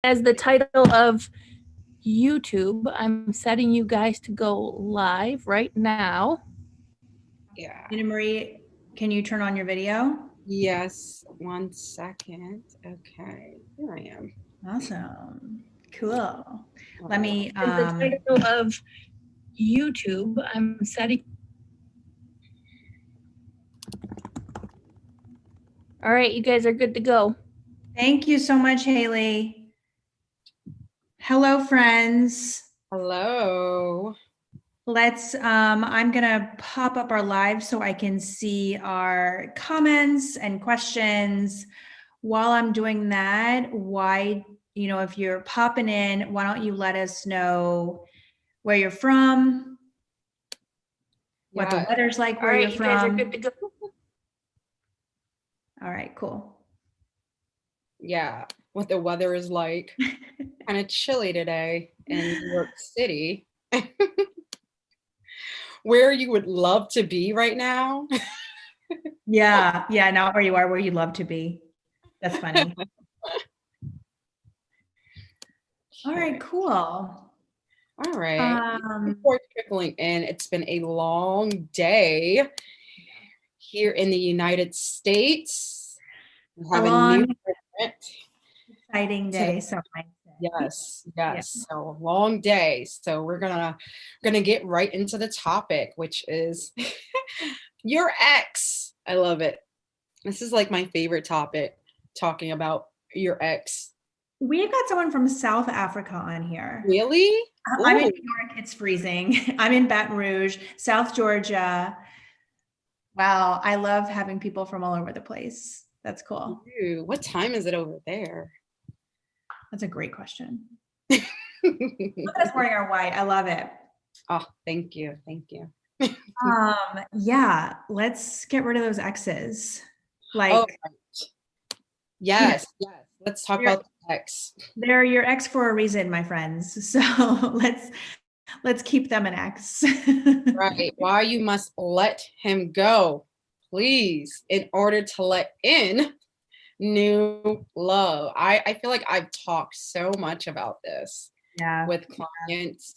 As the title of YouTube, I'm setting you guys to go live right now. Yeah. Anna Marie, can you turn on your video? Yes. 1 second. Okay. Here I am. Awesome. Cool. Let right. me, As the title of YouTube, I'm setting. All right, you guys are good to go. thank you so much, Haley. Hello, friends. Hello. I'm gonna pop up our live so I can see our comments and questions. While I'm doing that, if you're popping in, why don't you let us know where you're from, what the weather's like where you're from. All right, you guys are good to go. All right, cool. Yeah. What the weather is like. Kind of chilly today in New York City. Where you would love to be right now. Yeah, not where you are, where you'd love to be. That's funny. All right, cool. All right. Before trickling in, it's been a long day here in the United States. We have a new president. Exciting day. So Yes. So long day. So we're gonna get right into the topic, which is your ex. I love it. This is like my favorite topic, talking about your ex. We've got someone from South Africa on here. Really? I'm in New York. It's freezing. I'm in Baton Rouge, South Georgia. Wow, I love having people from all over the place. That's cool. Ooh, what time is it over there? That's a great question. Look at us wearing our white. I love it. Oh, thank you. Yeah, let's get rid of those exes. Yes. Let's talk about the ex. They're your ex for a reason, my friends. So let's keep them an ex. Right. Why you must let him go, please, in order to let in new love. I feel like I've talked so much about this with clients,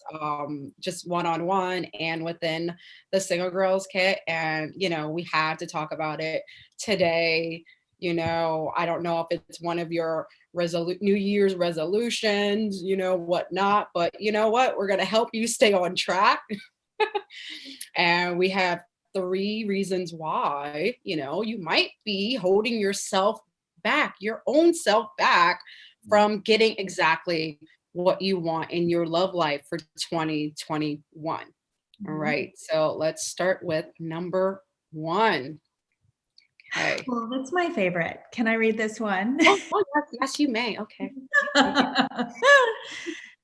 just one-on-one and within the Single Girls Kit. And, we had to talk about it today. I don't know if it's one of your New Year's resolutions, whatnot, but you know what? We're going to help you stay on track. And we have 3 reasons why, you might be holding yourself back, your own self back from getting exactly what you want in your love life for 2021. All right. So let's start with number 1. Okay. Well, that's my favorite. Can I read this one? Yes, you may. Okay.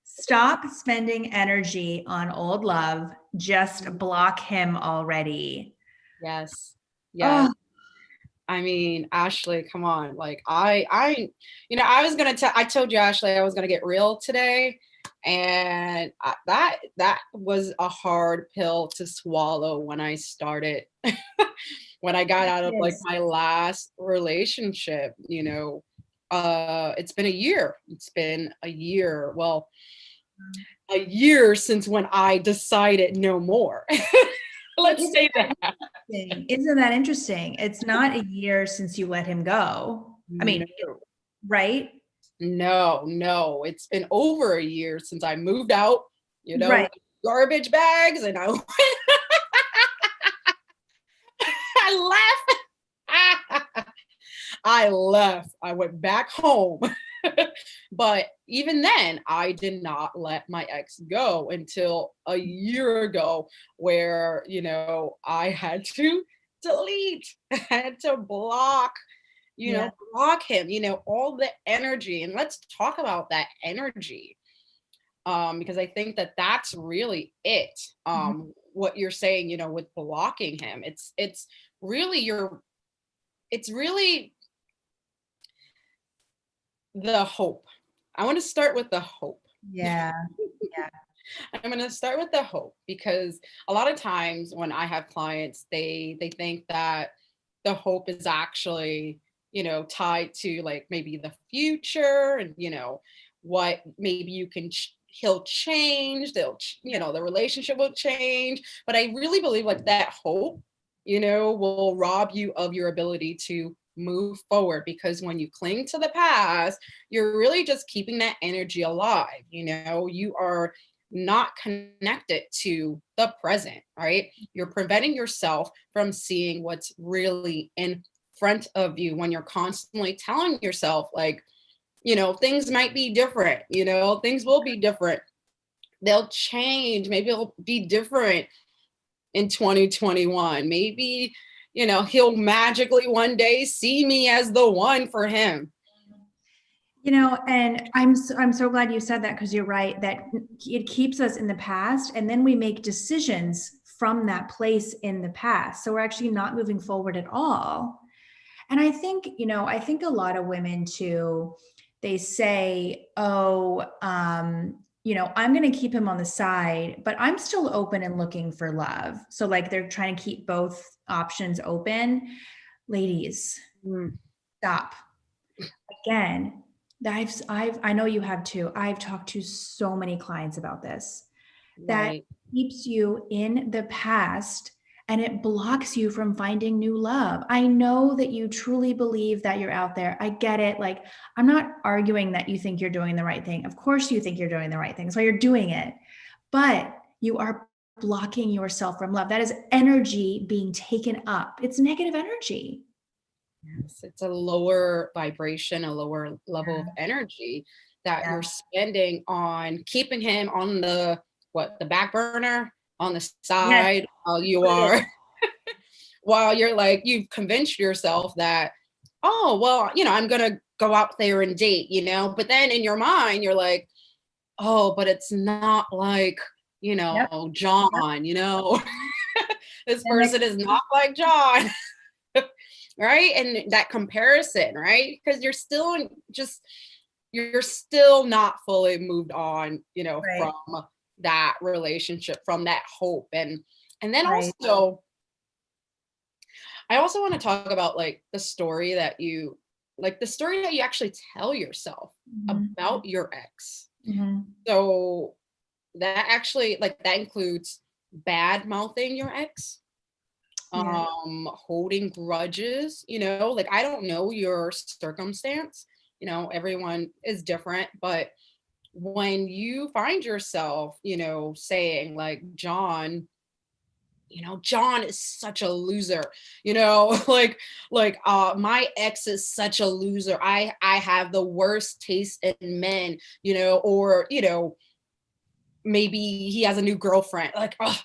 Stop spending energy on old love. Just block him already. Yes. Oh. I mean, Ashley, come on. Like I told you, Ashley, I was going to get real today. And that was a hard pill to swallow when I started, when I got out of like my last relationship, it's been a year. Well, a year since when I decided no more. Let's say that. Isn't that interesting? It's not a year since you let him go. I mean, right? No. It's been over a year since I moved out, garbage bags, and I I left. I went back home. But even then, I did not let my ex go until a year ago, where, I had to delete, I had to block, block him, all the energy. And let's talk about that energy. Because I think that that's really it. What you're saying, with blocking him, it's really the hope. I want to start with the hope. Yeah. I'm going to start with the hope, because a lot of times when I have clients, they think that the hope is actually, tied to like maybe the future and, what maybe he'll change, the relationship will change. But I really believe like that hope, will rob you of your ability to move forward, because when you cling to the past, you're really just keeping that energy alive. You are not connected to the present, right? You're preventing yourself from seeing what's really in front of you when you're constantly telling yourself, like, things might be different, things will be different. They'll change. Maybe it'll be different in 2021. Maybe, he'll magically one day see me as the one for him. And I'm so glad you said that, because you're right, that it keeps us in the past, and then we make decisions from that place in the past. So we're actually not moving forward at all. And I think, a lot of women too, they say, oh, I'm going to keep him on the side, but I'm still open and looking for love. So like they're trying to keep both options open. Ladies, stop. Again, I know you have too. I've talked to so many clients about this. That Right. keeps you in the past, and it blocks you from finding new love. I know that you truly believe that you're out there. I get it. Like, I'm not arguing that you think you're doing the right thing. Of course you think you're doing the right thing. That's why you're doing it. But you are blocking yourself from love. That is energy being taken up. It's negative energy. Yes, it's a lower vibration, a lower level of energy that you're spending on keeping him on the back burner, on the Yes. side, while you're like, you've convinced yourself that, oh, well, I'm gonna go out there and date, but then in your mind you're like, oh, but it's not like, John, this person is not like John. Right? And that comparison, right? Because you're still not fully moved on, Right. from that relationship, from that hope. And then Right. also, I also want to talk about like the story that you actually tell yourself about your ex. So that actually, like, that includes bad mouthing your ex, holding grudges, like, I don't know your circumstance, everyone is different, but when you find yourself, saying like, John is such a loser, my ex is such a loser. I have the worst taste in men, or, maybe he has a new girlfriend, like, oh,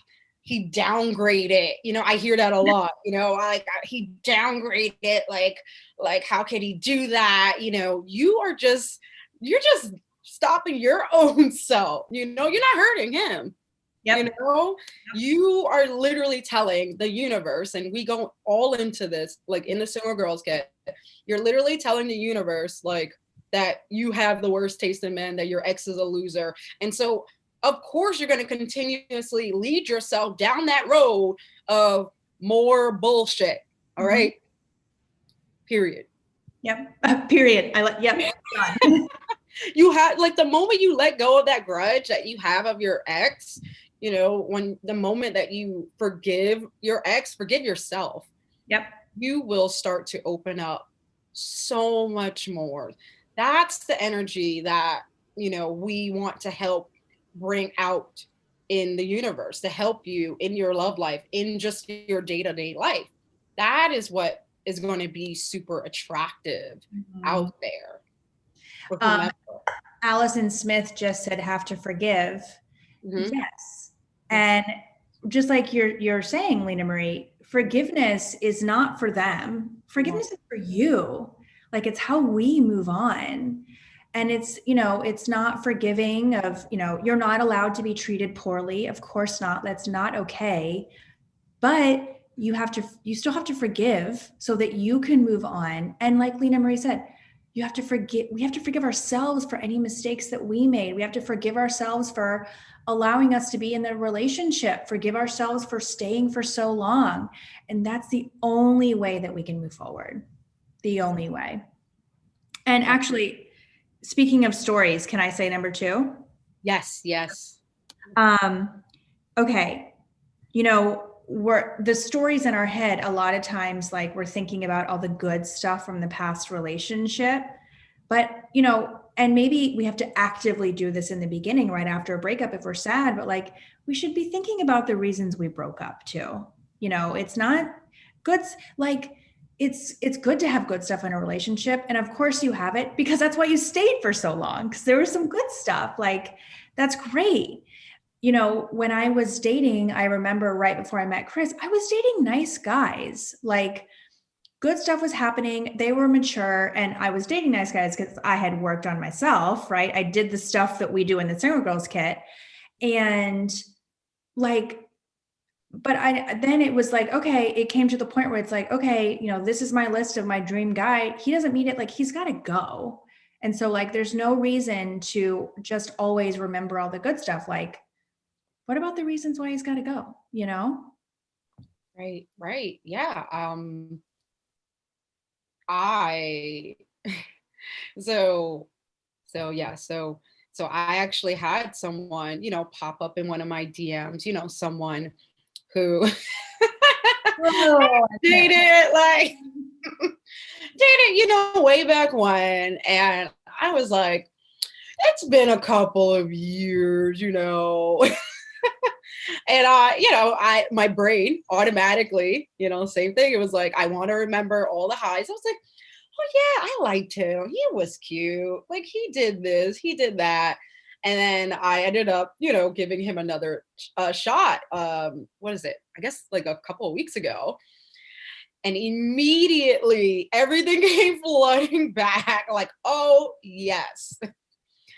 he downgraded, I hear that a lot, like, he downgraded, like how can he do that? You're just stopping your own self, you're not hurting him. Yep. You are literally telling the universe, and we go all into this, like in the Single Girls Kit, you're literally telling the universe, like, that you have the worst taste in men, that your ex is a loser. And so, of course, you're going to continuously lead yourself down that road of more bullshit. All right. Period. Yep. Period. Yep. You have, like, the moment you let go of that grudge that you have of your ex, when the moment that you forgive your ex, forgive yourself. Yep. You will start to open up so much more. That's the energy that, we want to help bring out in the universe, to help you in your love life, in just your day-to-day life. That is what is going to be super attractive out there. Allison Smith just said, have to forgive. Yes. And just like you're saying, Lena Marie, forgiveness is not for them. Forgiveness is for you. Like, it's how we move on. And it's, it's not forgiving of, you're not allowed to be treated poorly. Of course not. That's not okay. But you still have to forgive so that you can move on. And like Lena Marie said, we have to forgive ourselves for any mistakes that we made. We have to forgive ourselves for allowing us to be in the relationship, forgive ourselves for staying for so long. And that's the only way that we can move forward. The only way. And actually, speaking of stories, can I say number 2? Yes, yes. Okay. The stories in our head, a lot of times, like we're thinking about all the good stuff from the past relationship, but, and maybe we have to actively do this in the beginning, right after a breakup, if we're sad, but like, we should be thinking about the reasons we broke up too. It's not good. Like, it's good to have good stuff in a relationship. And of course you have it because that's why you stayed for so long. Cause there was some good stuff. Like, that's great. When I was dating, I remember right before I met Chris, I was dating nice guys. Like, good stuff was happening. They were mature, and I was dating nice guys because I had worked on myself, right? I did the stuff that we do in the Single Girls Kit. And like, but then it was like, okay, it came to the point where it's like, okay, this is my list of my dream guy. He doesn't meet it. Like, he's got to go. And so, like, there's no reason to just always remember all the good stuff. Like, what about the reasons why he's got to go, Right, right. Yeah. I so yeah, so I actually had someone, pop up in one of my DMs, someone who Oh, dated like dated, way back when. And I was like, it's been a couple of years. And my brain automatically, same thing. It was like, I want to remember all the highs. I was like, oh yeah, I liked him. He was cute. Like, he did this, he did that. And then I ended up, giving him another shot. What is it? I guess like a couple of weeks ago. And immediately everything came flooding back. Like, oh yes.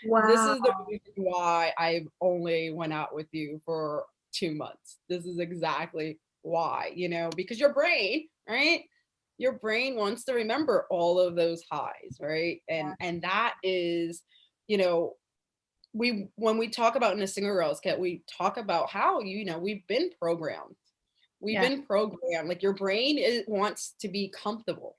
wow. This is the reason why I only went out with you for 2 months. This is exactly why, because your brain, right? Your brain wants to remember all of those highs, right? And that is, when we talk about in a Single Girls Kit, we talk about how, we've been programmed. We've been programmed. Like, your brain wants to be comfortable,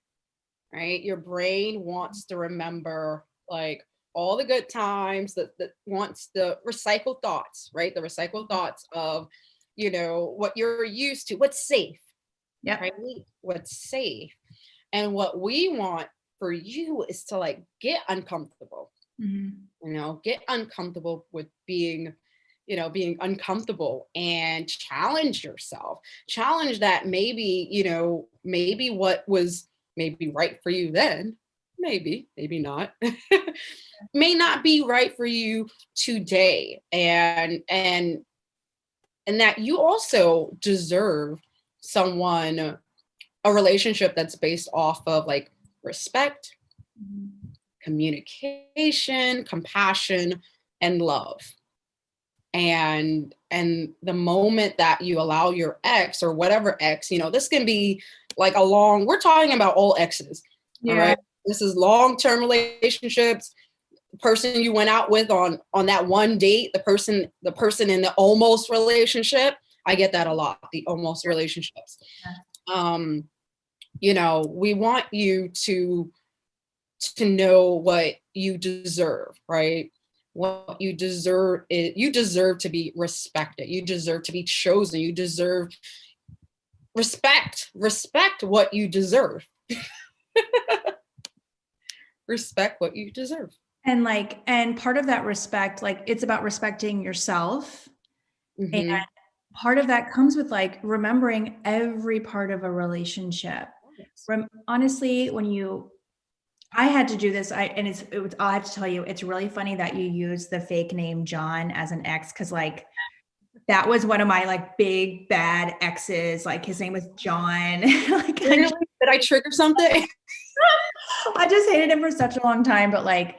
right? Your brain wants to remember like all the good times, that wants the recycled thoughts, right? The recycled thoughts of, what you're used to, what's safe, right? What's safe. And what we want for you is to like get uncomfortable, get uncomfortable with being uncomfortable, and challenge yourself, challenge that maybe what was maybe right for you then, maybe not, may not be right for you today. And that you also deserve a relationship that's based off of like respect, communication, compassion, and love. And the moment that you allow your ex, or whatever ex, this can be like we're talking about all exes. All right. This is long-term relationships. The person you went out with on that one date, the person in the almost relationship. I get that a lot, the almost relationships. We want you to know what you deserve, right? What you deserve is, you deserve to be respected. You deserve to be chosen. You deserve respect what you deserve. Respect what you deserve. And part of that respect, like, it's about respecting yourself. And part of that comes with like remembering every part of a relationship. Honestly, I had to do this. I have to tell you, it's really funny that you use the fake name John as an ex, because like that was one of my like big bad exes. Like, his name was John. Like, really? Did I trigger something? I just hated him for such a long time, but like,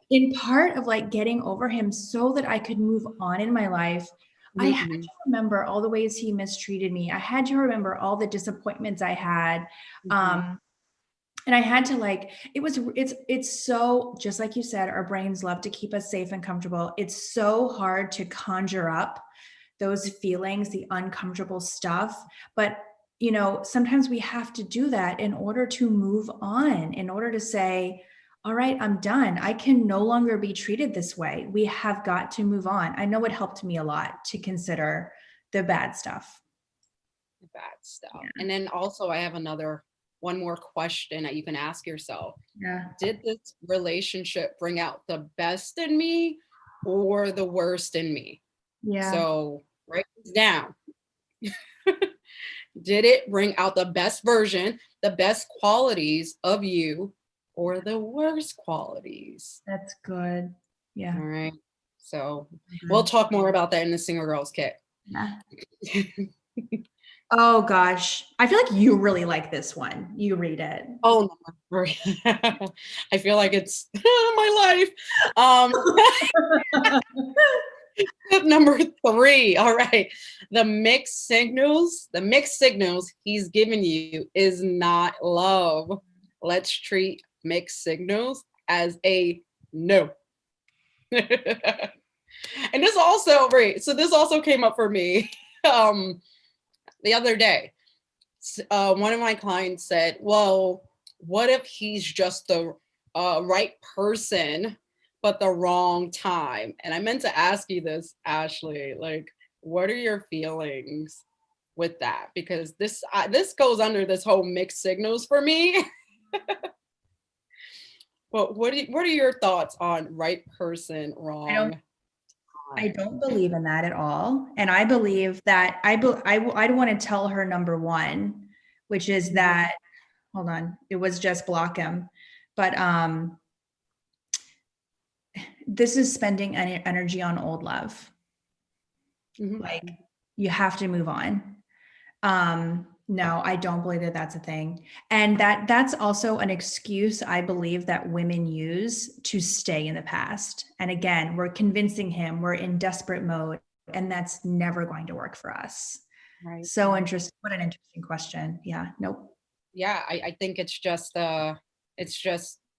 in part of like getting over him so that I could move on in my life, I had to remember all the ways he mistreated me. I had to remember all the disappointments I had. And I had to like, it's so, just like you said, our brains love to keep us safe and comfortable. It's so hard to conjure up those feelings, the uncomfortable stuff. But, sometimes we have to do that in order to move on, in order to say, all right, I'm done. I can no longer be treated this way. We have got to move on. I know it helped me a lot to consider the bad stuff. Bad stuff. Yeah. And then also I have one more question that you can ask yourself. Yeah. Did this relationship bring out the best in me or the worst in me? Yeah. So write this down. Did it bring out the best version, the best qualities of you, or the worst qualities? That's good. Yeah. All right. So Good. we'll talk more about that in the Single Girls Kit. Yeah. Oh gosh. I feel like you really like this one. You read it. Oh, no. I feel like it's my life. Tip number 3. All right. The mixed signals he's giving you is not love. Let's treat mixed signals as a no. And this also, right. So this also came up for me the other day. One of my clients said, well, what if he's just the right person, but the wrong time? And I meant to ask you this, Ashley, like, what are your feelings with that? Because this goes under this whole mixed signals for me. But what are your thoughts on right person, wrong I time? don't believe in that at all. And I believe that I'd want to tell her number one, which is that, hold on, it was just block him. But this is spending energy on old love. Mhm. Like, you have to move on. No, I don't believe that that's a thing. And that's also an excuse I believe that women use to stay in the past. And again, we're convincing him we're in desperate mode, and that's never going to work for us. Right. So interesting. What an interesting question. Yeah. Nope. Yeah, I think it's just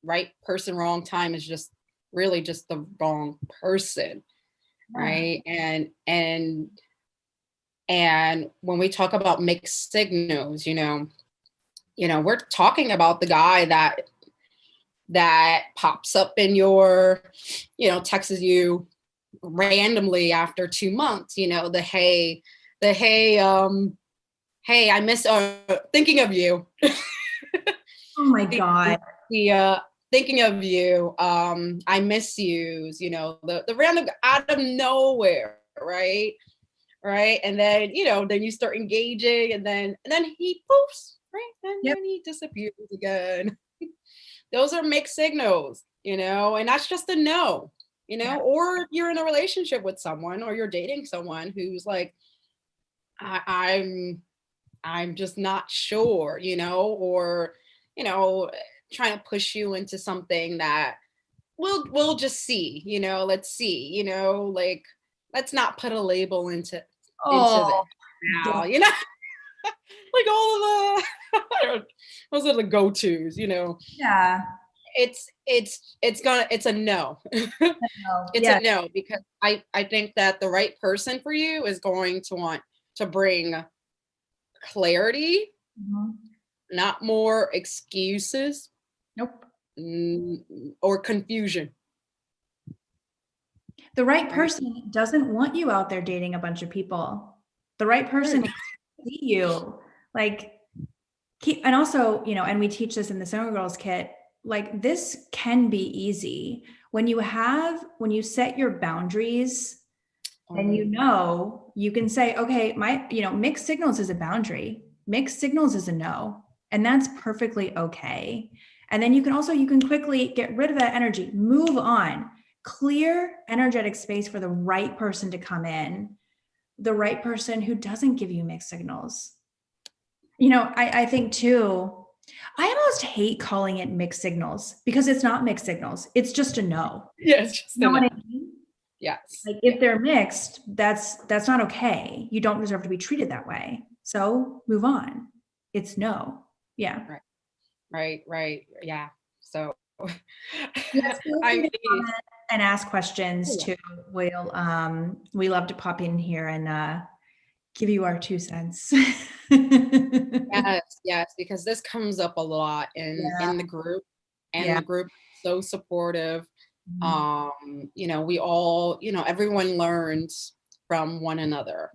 right person, wrong time is just really just the wrong person, right? And when we talk about mixed signals, we're talking about the guy that pops up in your, texts you randomly after 2 months, hey, I miss thinking of you. Oh my God. The thinking of you, I miss yous, the random out of nowhere, right? Right. And then, then you start engaging and then he poofs, right? And Yep. then he disappears again. Those are mixed signals, and that's just a no, Yeah. or you're in a relationship with someone or you're dating someone who's like, I'm just not sure, or, trying to push you into something that we'll just see, let's see, like, let's not put a label into Oh, this now, like all of the those are the go-tos, yeah. it's a no. No. It's Yeah. a no, because I think that the right person for you is going to want to bring clarity, Mhm. not more excuses Nope. or confusion. The right Right? person doesn't want you out there dating a bunch of people. The right person Right. wants to see you. Like, and also, and we teach this in the Single Girls Kit, like, this can be easy. When you set your boundaries, and you can say, okay, mixed signals is a boundary. Mixed signals is a no. And that's perfectly okay. And then you can quickly get rid of that energy, move on, clear energetic space for the right person to come in, the right person who doesn't give you mixed signals. I think too, I almost hate calling it mixed signals because it's not mixed signals. It's just a no. Yeah, it's just You know a what no. I mean? Yes. Like, if they're mixed, that's not okay. You don't deserve to be treated that way. So move on. It's no. Yeah. Right. Yeah. So Yes, feel I free to mean, comment and ask questions yeah. too. We love to pop in here and give you our 2 cents. Yes, because this comes up a lot in Yeah. the group and Yeah. the group so supportive. You know, we all, you know, everyone learns from one another,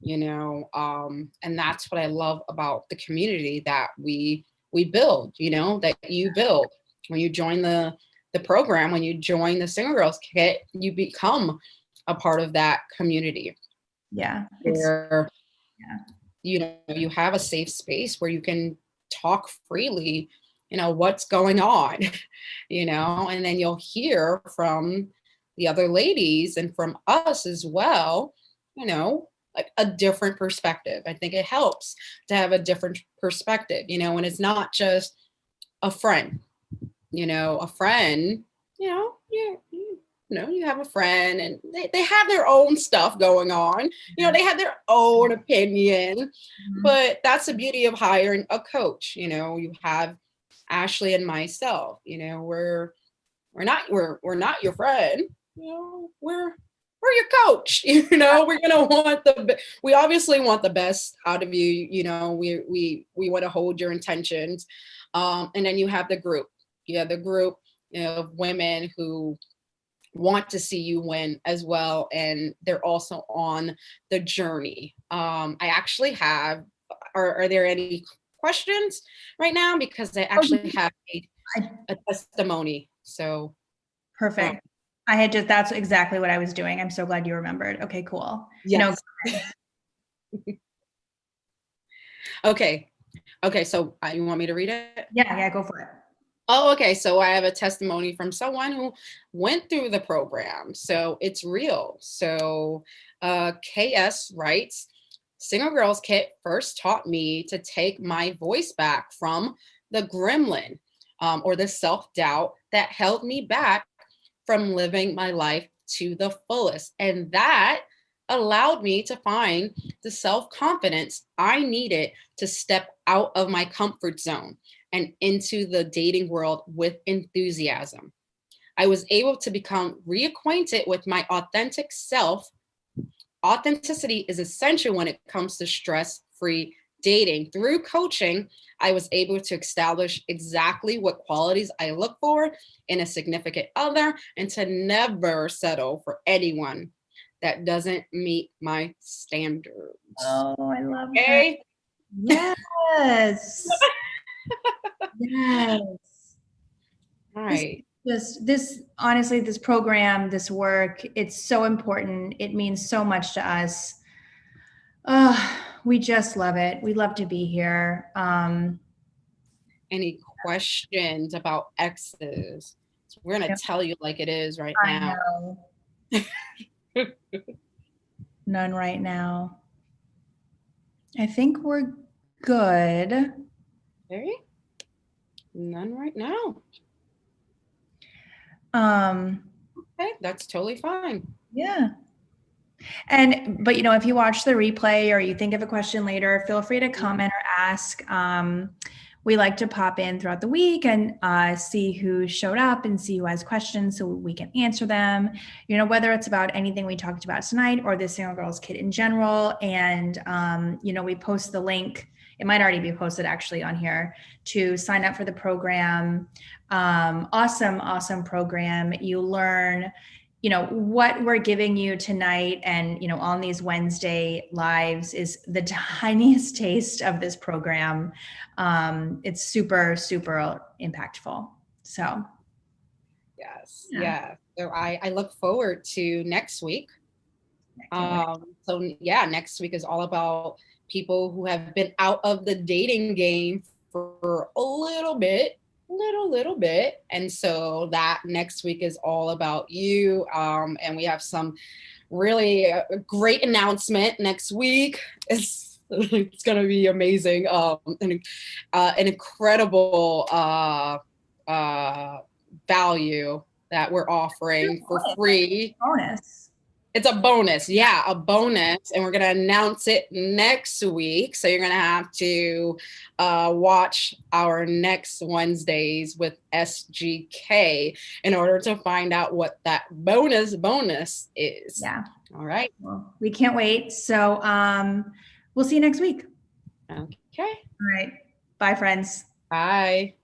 you know, and that's what I love about the community that we build, you know, that you build when you join the program, when you join the Single Girls Kit, you become a part of that community. Yeah. Where, yeah. you know, you have a safe space where you can talk freely, you know, what's going on, you know, and then you'll hear from the other ladies and from us as well, you know, like a different perspective. I think it helps to have a different perspective, you know, and it's not just a friend, you know, a friend, you know, you know, you have a friend and they have their own stuff going on, you know, they have their own opinion, but that's the beauty of hiring a coach. You know, you have Ashley and myself, you know, we're not your friend, you know, we're your coach. You know, we're gonna want we obviously want the best out of you, you know, we want to hold your intentions. And then you have the group, you know, of women who want to see you win as well, and they're also on the journey. I actually have, are there any questions right now? Because I actually have a testimony. So Perfect. I had just, that's exactly what I was doing. I'm so glad you remembered. Okay, cool. yes. Okay, so you want me to read it? Yeah, go for it. Oh, okay. So I have a testimony from someone who went through the program. So it's real. So KS writes, Single Girls Kit first taught me to take my voice back from the gremlin, or the self-doubt that held me back from living my life to the fullest. And that allowed me to find the self-confidence I needed to step out of my comfort zone and into the dating world with enthusiasm. I was able to become reacquainted with my authentic self. Authenticity is essential when it comes to stress-free dating. Through coaching, I was able to establish exactly what qualities I look for in a significant other and to never settle for anyone that doesn't meet my standards. Oh, I love Okay. that. Yes. Yes. All right. This honestly, this program, this work, it's so important. It means so much to us. We just love it. We love to be here. Any questions about exes? So we're gonna tell you like it is right now. I know. None right now. I think we're good. Okay. None right now. Okay, that's totally fine. Yeah. But you know, if you watch the replay or you think of a question later, feel free to comment or ask. We like to pop in throughout the week and see who showed up and see who has questions so we can answer them, you know, whether it's about anything we talked about tonight or the Single Girls Kit in general. And, you know, we post the link. It might already be posted actually on here to sign up for the program. Awesome program. You learn, you know, what we're giving you tonight and, you know, on these Wednesday lives is the tiniest taste of this program. It's super impactful. So. Yes. Yeah. So I look forward to next week. So yeah, next week is all about people who have been out of the dating game for a little bit, and so that next week is all about you. And we have some really great announcement next week. It's gonna be amazing. An incredible value that we're offering for free. Bonus. It's a bonus. Yeah, a bonus. And we're going to announce it next week. So you're going to have to watch our next Wednesdays with SGK in order to find out what that bonus is. Yeah. All right. Well, we can't wait. So we'll see you next week. Okay. All right. Bye, friends. Bye.